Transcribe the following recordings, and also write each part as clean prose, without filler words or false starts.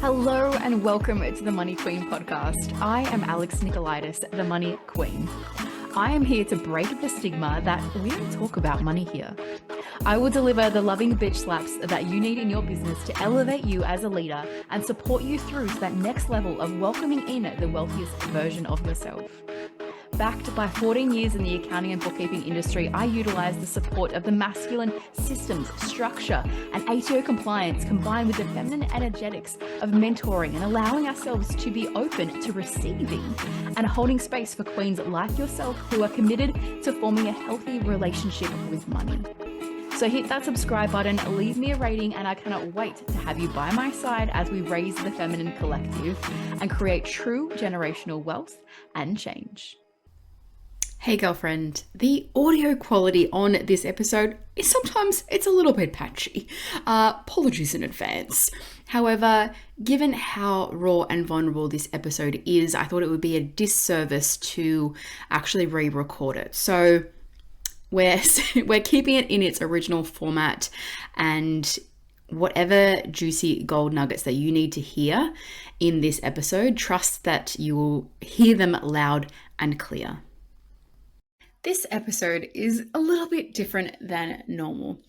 Hello and welcome to the Money Queen podcast. I am Alex Nicolaitis, the Money Queen. I am here to break the stigma that we don't talk about money here. I will deliver the loving bitch slaps that you need in your business to elevate you as a leader and support you through to that next level of welcoming in the wealthiest version of yourself. Backed by 14 years in the accounting and bookkeeping industry, I utilize the support of the masculine systems, structure, and ATO compliance combined with the feminine energetics of mentoring and allowing ourselves to be open to receiving and holding space for queens like yourself who are committed to forming a healthy relationship with money. So hit that subscribe button, leave me a rating, and I cannot wait to have you by my side as we raise the feminine collective and create true generational wealth and change. Hey girlfriend, the audio quality on this episode is sometimes it's a little bit patchy. Apologies in advance. However, given how raw and vulnerable this episode is, I thought it would be a disservice to actually re-record it. So we're keeping it in its original format, and whatever juicy gold nuggets that you need to hear in this episode, trust that you will hear them loud and clear. This episode is a little bit different than normal.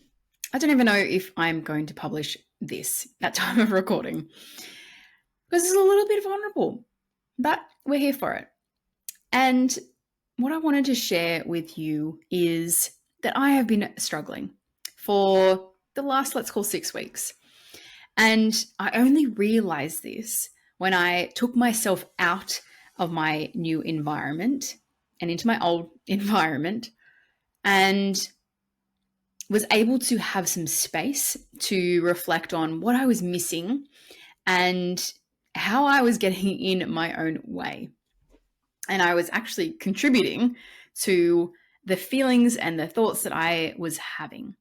I don't even know if I'm going to publish this at time of recording because it's a little bit vulnerable, but we're here for it. And what I wanted to share with you is that I have been struggling for the last, let's call 6 weeks. And I only realized this when I took myself out of my new environment and into my old environment and was able to have some space to reflect on what I was missing and how I was getting in my own way. And I was actually contributing to the feelings and the thoughts that I was having.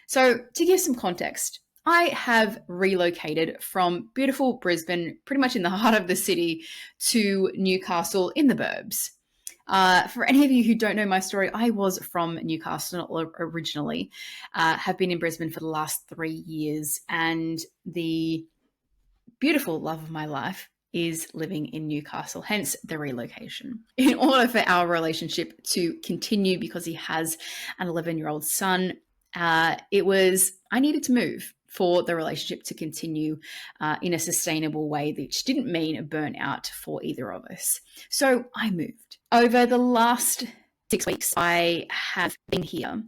So to give some context, I have relocated from beautiful Brisbane, pretty much in the heart of the city, to Newcastle in the burbs. For any of you who don't know my story, I was from Newcastle originally, have been in Brisbane for the last 3 years, and the beautiful love of my life is living in Newcastle, hence the relocation. In order for our relationship to continue, because he has an 11-year-old son, I needed to move for the relationship to continue in a sustainable way, which didn't mean a burnout for either of us. So I moved. Over the last 6 weeks, I have been here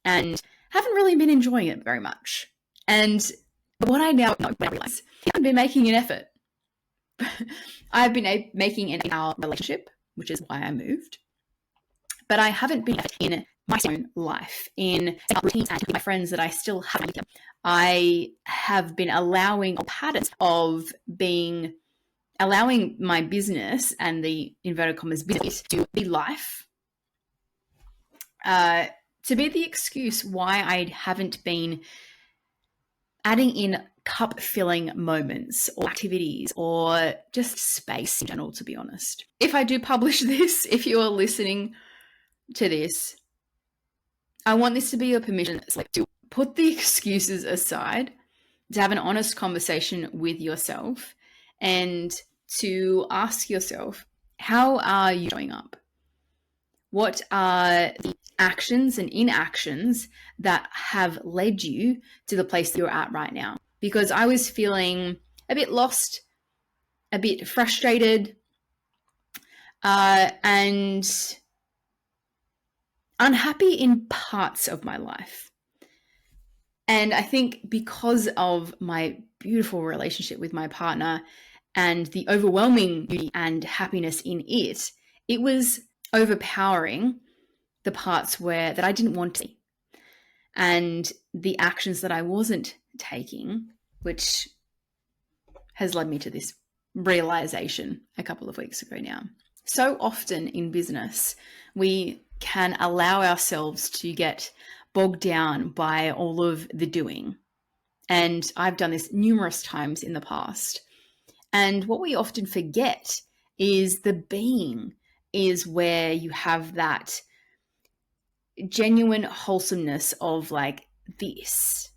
and haven't really been enjoying it very much. And what I now know, when I realize, I haven't been making an effort. I've been making an effort in our relationship, which is why I moved. But I haven't been in my own life, in routines and with my friends that I still have. I have been allowing patterns of allowing my business and the inverted commas business to be life, to be the excuse why I haven't been adding in cup filling moments or activities or just space in general, to be honest. If I do publish this, if you are listening to this, I want this to be your permission to put the excuses aside, to have an honest conversation with yourself and to ask yourself, how are you showing up? What are the actions and inactions that have led you to the place that you're at right now? Because I was feeling a bit lost, a bit frustrated, and unhappy in parts of my life. And I think because of my beautiful relationship with my partner and the overwhelming beauty and happiness in it, it was overpowering the parts that I didn't want to see, and the actions that I wasn't taking, which has led me to this realization a couple of weeks ago now. So often in business, we can allow ourselves to get bogged down by all of the doing. And I've done this numerous times in the past. And what we often forget is the being is where you have that genuine wholesomeness of like, this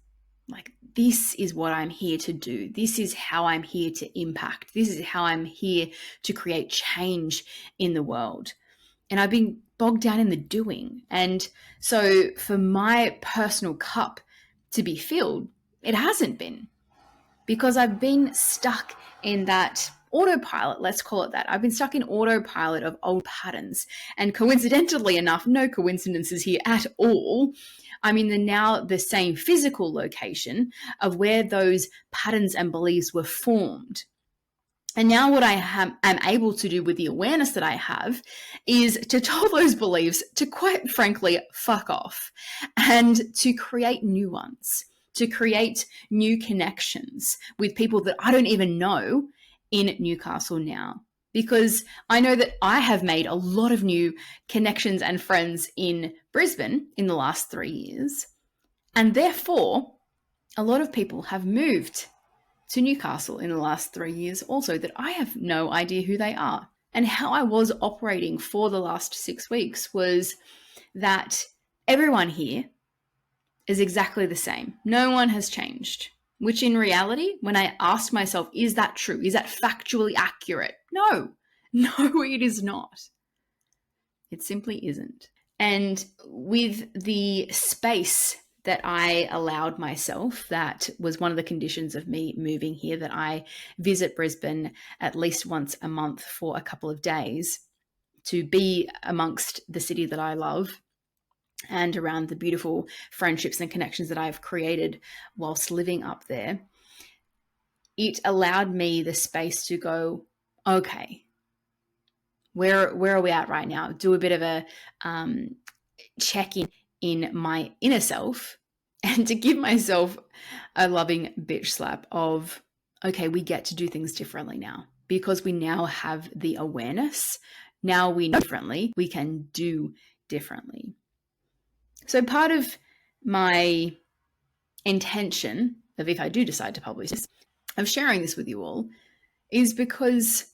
Like, this is what I'm here to do. This is how I'm here to impact. This is how I'm here to create change in the world. And I've been bogged down in the doing. And so for my personal cup to be filled, it hasn't been, because I've been stuck in that autopilot, let's call it that. I've been stuck in autopilot of old patterns. And coincidentally enough, no coincidences here at all, I'm in the same physical location of where those patterns and beliefs were formed. And now what I am able to do with the awareness that I have is to tell those beliefs to, quite frankly, fuck off, and to create new ones, to create new connections with people that I don't even know in Newcastle now. Because I know that I have made a lot of new connections and friends in Brisbane in the last 3 years. And therefore, a lot of people have moved to Newcastle in the last 3 years also that I have no idea who they are. And how I was operating for the last 6 weeks was that everyone here is exactly the same. No one has changed, which in reality, when I asked myself, is that true? Is that factually accurate? No, it is not. It simply isn't. And with the space that I allowed myself, that was one of the conditions of me moving here, that I visit Brisbane at least once a month for a couple of days to be amongst the city that I love and around the beautiful friendships and connections that I've created whilst living up there. It allowed me the space to go, okay, where are we at right now? Do a bit of a check-in in my inner self, and to give myself a loving bitch slap of, okay, we get to do things differently now, because we now have the awareness. Now we know differently, we can do differently. So part of my intention of, if I do decide to publish this, of sharing this with you all, is because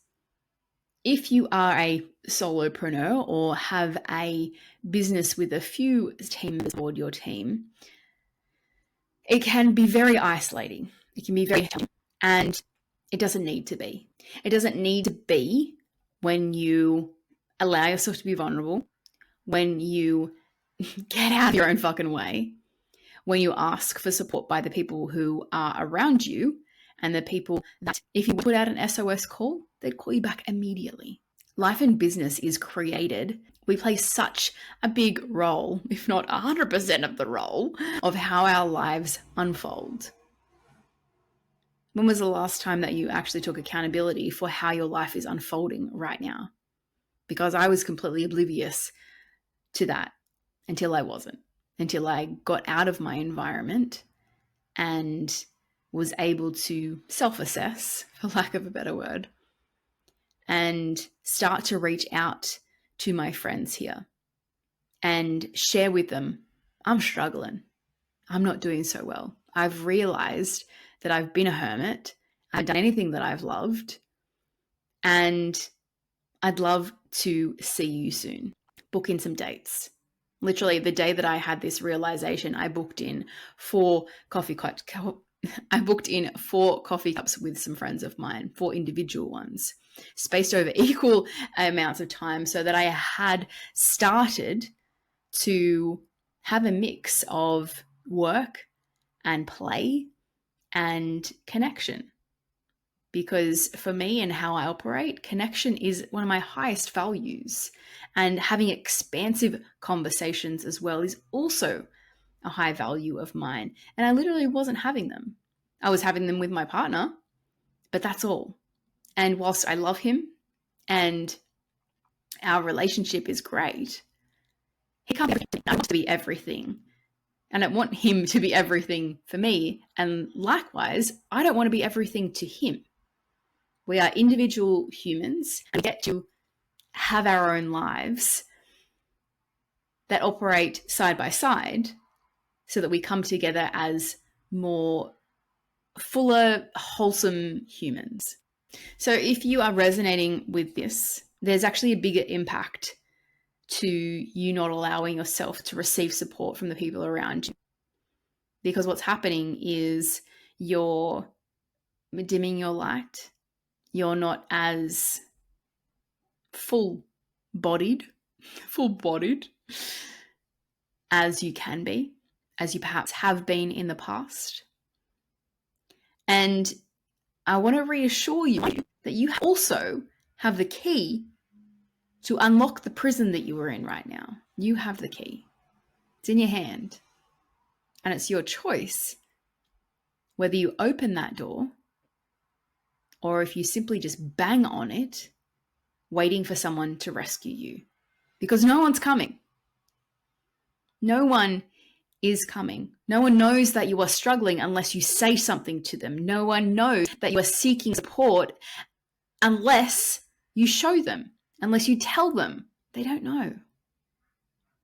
if you are a solopreneur or have a business with a few team members aboard your team, it can be very isolating. It can be very challenging, and it doesn't need to be. It doesn't need to be when you allow yourself to be vulnerable, when you get out of your own fucking way, when you ask for support by the people who are around you, and the people that if you put out an SOS call, they'd call you back immediately. Life and business is created. We play such a big role, if not 100% of the role, of how our lives unfold. When was the last time that you actually took accountability for how your life is unfolding right now? Because I was completely oblivious to that until I wasn't, until I got out of my environment and was able to self-assess, for lack of a better word, and start to reach out to my friends here and share with them, I'm struggling. I'm not doing so well. I've realized that I've been a hermit. I've done anything that I've loved, and I'd love to see you soon. Book in some dates. Literally, the day that I had this realization, I booked in 4 coffee cups. I booked in 4 coffee cups with some friends of mine, 4 individual ones, spaced over equal amounts of time, so that I had started to have a mix of work and play and connection. Because for me and how I operate, connection is one of my highest values. And having expansive conversations as well is also a high value of mine. And I literally wasn't having them. I was having them with my partner, but that's all. And whilst I love him and our relationship is great, he can't be everything. I want to be everything. And I want him to be everything for me. And likewise, I don't want to be everything to him. We are individual humans and get to have our own lives that operate side by side so that we come together as more fuller, wholesome humans. So if you are resonating with this, there's actually a bigger impact to you not allowing yourself to receive support from the people around you. because what's happening is you're dimming your light. You're not as full-bodied as you can be, as you perhaps have been in the past. And I want to reassure you that you also have the key to unlock the prison that you are in right now. You have the key. It's in your hand. And it's your choice whether you open that door or if you simply just bang on it, waiting for someone to rescue you. Because no one's coming. No one is coming. No one knows that you are struggling unless you say something to them. No one knows that you are seeking support unless you show them, unless you tell them. They don't know.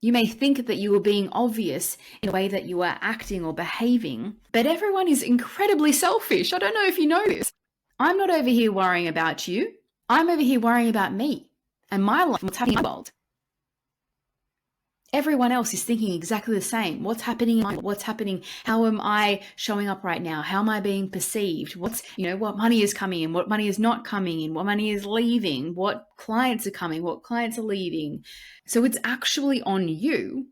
You may think that you are being obvious in the way that you are acting or behaving, but everyone is incredibly selfish. I don't know if you know this. I'm not over here worrying about you. I'm over here worrying about me and my life and what's happening in my world. Everyone else is thinking exactly the same. What's happening? What's happening? How am I showing up right now? How am I being perceived? What money is coming in? What money is not coming in? What money is leaving? What clients are coming? What clients are leaving? So it's actually on you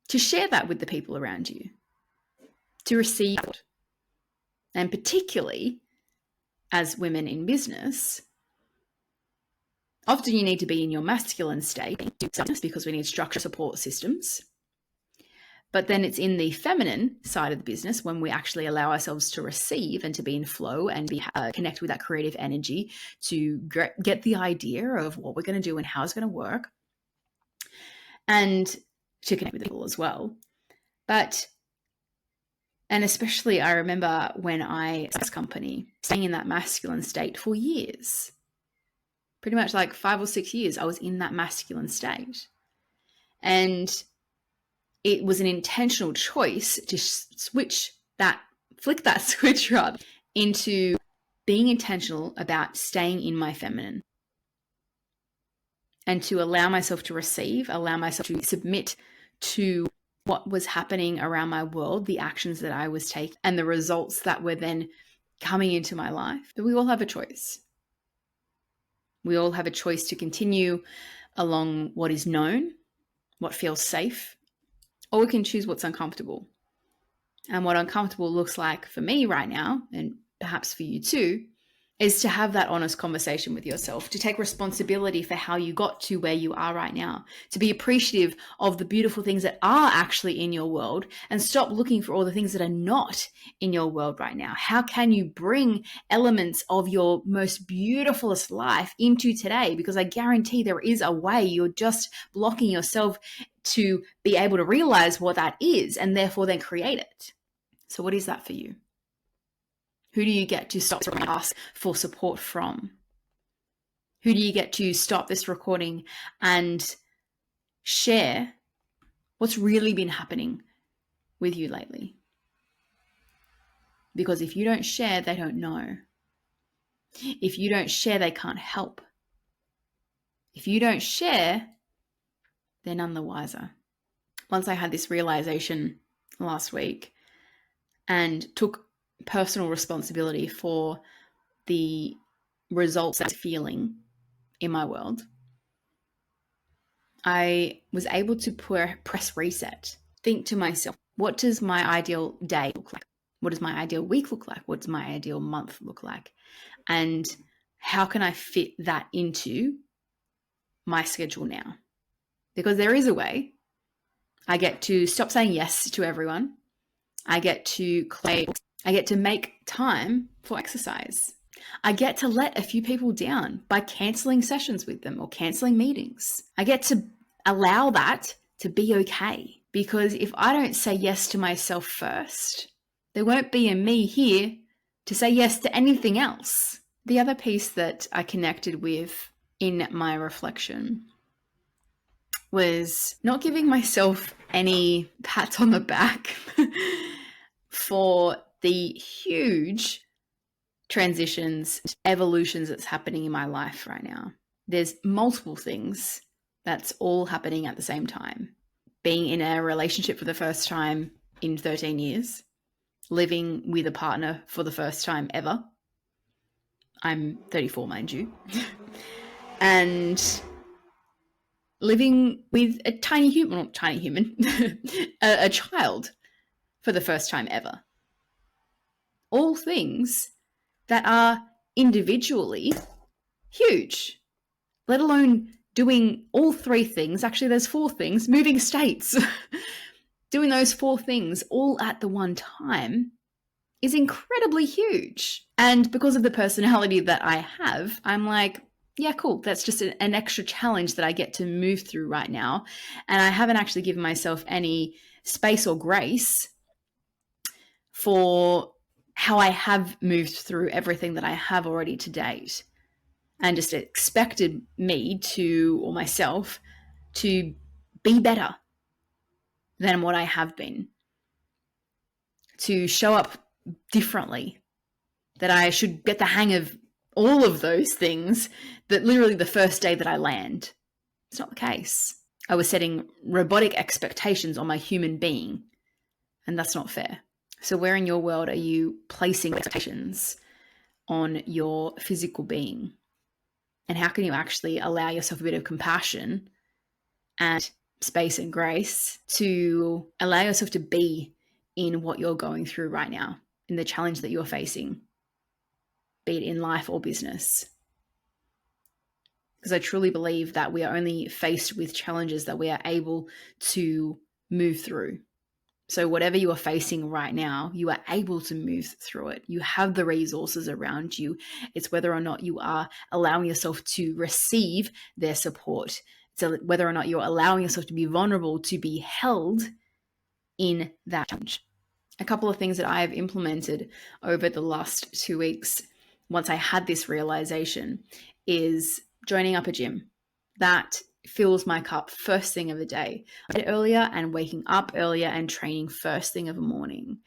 to share that with the people around you, to receive it. And particularly as women in business, often you need to be in your masculine state because we need structure support systems. But then it's in the feminine side of the business when we actually allow ourselves to receive and to be in flow and connect with that creative energy to get the idea of what we're going to do and how it's going to work, and to connect with people as well. And especially I remember when I started this company, staying in that masculine state for years. Pretty much like 5 or 6 years, I was in that masculine state. And it was an intentional choice to flick that switch into being intentional about staying in my feminine. And to allow myself to receive, allow myself to submit to what was happening around my world, the actions that I was taking, and the results that were then coming into my life. But we all have a choice. We all have a choice to continue along what is known, what feels safe, or we can choose what's uncomfortable. And what uncomfortable looks like for me right now, and perhaps for you too, is to have that honest conversation with yourself, to take responsibility for how you got to where you are right now, to be appreciative of the beautiful things that are actually in your world and stop looking for all the things that are not in your world right now. How can you bring elements of your most beautifulest life into today? Because I guarantee there is a way. You're just blocking yourself to be able to realize what that is and therefore then create it. So what is that for you? Who do you get to stop and ask for support from? Who do you get to stop this recording and share what's really been happening with you lately? Because if you don't share, they don't know. If you don't share, they can't help. If you don't share, they're none the wiser. Once I had this realization last week and took personal responsibility for the results I was feeling in my world, I was able to press reset, think to myself, what does my ideal day look like? What does my ideal week look like? What does my ideal month look like? And how can I fit that into my schedule now? Because there is a way. I get to stop saying yes to everyone. I get to make time for exercise. I get to let a few people down by canceling sessions with them or canceling meetings. I get to allow that to be okay, because if I don't say yes to myself first, there won't be a me here to say yes to anything else. The other piece that I connected with in my reflection was not giving myself any pats on the back for the huge transitions, evolutions that's happening in my life right now. There's multiple things that's all happening at the same time. Being in a relationship for the first time, in 13 years, living with a partner for the first time ever. I'm 34, mind you. And living with a tiny human, not tiny human, a child for the first time ever. All things that are individually huge, let alone doing all three things. Actually, there's four things, moving states. Doing those four things all at the one time is incredibly huge. And because of the personality that I have, I'm like, yeah, cool. That's just an extra challenge that I get to move through right now. And I haven't actually given myself any space or grace for how I have moved through everything that I have already to date, and just expected me to, or myself, to be better than what I have been, to show up differently, that I should get the hang of all of those things that literally the first day that I land. It's not the case. I was setting robotic expectations on my human being, and that's not fair. So where in your world are you placing expectations on your physical being? And how can you actually allow yourself a bit of compassion and space and grace to allow yourself to be in what you're going through right now, in the challenge that you're facing, be it in life or business? Because I truly believe that we are only faced with challenges that we are able to move through. So whatever you are facing right now, you are able to move through it. You have the resources around you. It's whether or not you are allowing yourself to receive their support. So whether or not you're allowing yourself to be vulnerable, to be held in that challenge. A couple of things that I have implemented over the last 2 weeks, once I had this realization, is joining up a gym. That fills my cup first thing of the day. Earlier and waking up earlier and training first thing of the morning,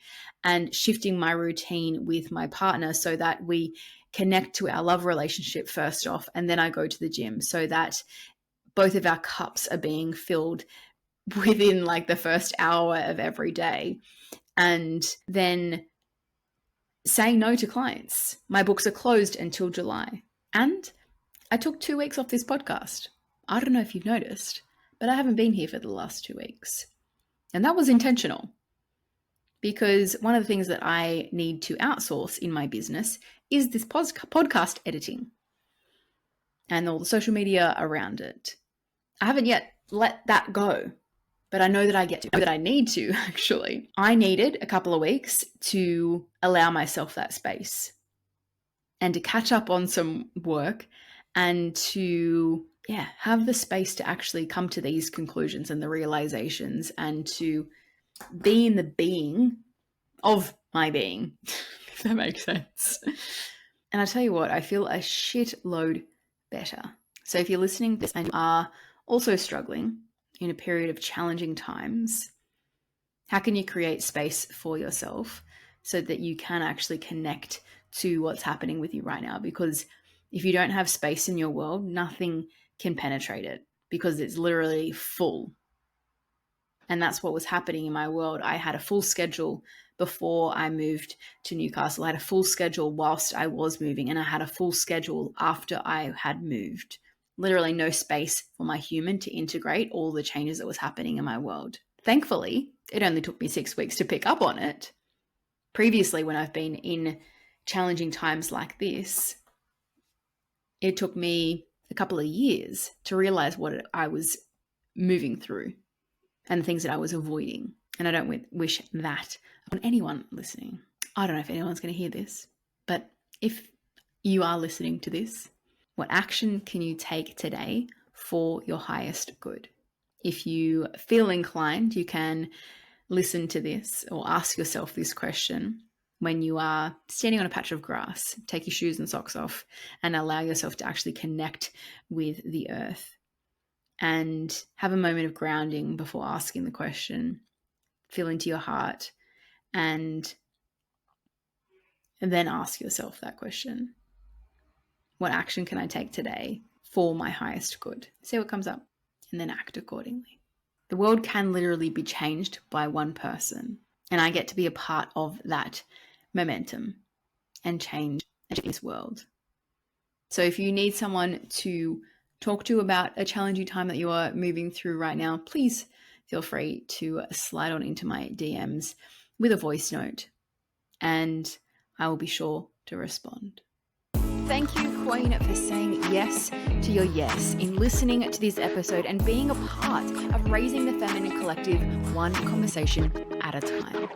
and shifting my routine with my partner so that we connect to our love relationship first off, and then I go to the gym so that both of our cups are being filled within like the first hour of every day. And then saying no to clients. My books are closed until July. And I took 2 weeks off this podcast. I don't know if you've noticed, but I haven't been here for the last 2 weeks. And that was intentional, because one of the things that I need to outsource in my business is this podcast editing and all the social media around it. I haven't yet let that go, but I know that I get to, that I need to actually. I needed a couple of weeks to allow myself that space and to catch up on some work and to have the space to actually come to these conclusions and the realizations, and to be in the being of my being, if that makes sense. And I tell you what, I feel a shitload better. So if you're listening to this and you are also struggling in a period of challenging times, how can you create space for yourself so that you can actually connect to what's happening with you right now? Because if you don't have space in your world, nothing can penetrate it, because it's literally full. And that's what was happening in my world. I had a full schedule before I moved to Newcastle. I had a full schedule whilst I was moving, and I had a full schedule after I had moved. Literally no space for my human to integrate all the changes that was happening in my world. Thankfully, it only took me 6 weeks to pick up on it. Previously, when I've been in challenging times like this, it took me a couple of years to realize what I was moving through and the things that I was avoiding. And I don't wish that on anyone listening. I don't know if anyone's going to hear this, but if you are listening to this, what action can you take today for your highest good? If you feel inclined, you can listen to this or ask yourself this question when you are standing on a patch of grass. Take your shoes and socks off and allow yourself to actually connect with the earth, and have a moment of grounding before asking the question. Feel into your heart and then ask yourself that question. What action can I take today for my highest good? See what comes up and then act accordingly. The world can literally be changed by one person. And I get to be a part of that momentum and change in this world. So if you need someone to talk to about a challenging time that you are moving through right now, please feel free to slide on into my DMs with a voice note, and I will be sure to respond. Thank you, Queen, for saying yes to your yes in listening to this episode and being a part of raising the feminine collective one conversation at a time.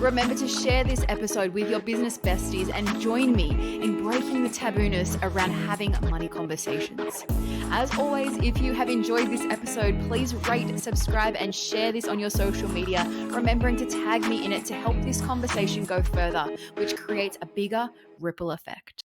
Remember to share this episode with your business besties and join me in breaking the tabooness around having money conversations. As always, if you have enjoyed this episode, please rate, subscribe, and share this on your social media, remembering to tag me in it to help this conversation go further, which creates a bigger ripple effect.